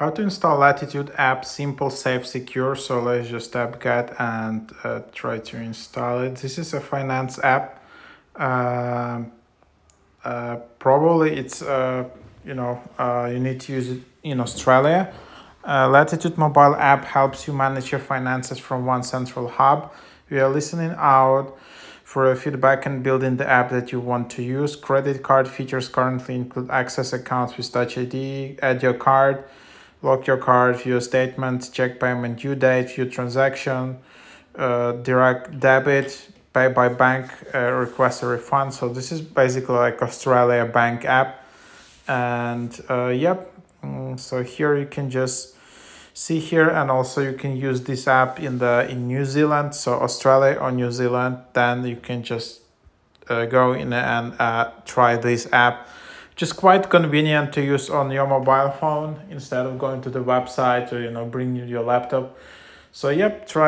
How to install Latitude app, simple, safe, secure. So let's just tap get and try to install it. This is a finance app. Probably it's you need to use it in Australia. Latitude mobile app helps you manage your finances from one central hub. We are listening out for feedback and building the app that you want to use. Credit card features currently include access accounts with Touch ID, add your card, lock your card, view statements, check payment due date, view transaction, direct debit, pay by bank, request a refund. So this is basically like Australia bank app. And so here you can just see here, and also you can use this app in New Zealand. So Australia or New Zealand, then you can just go in and try this app. Just quite convenient to use on your mobile phone instead of going to the website or bringing your laptop. So try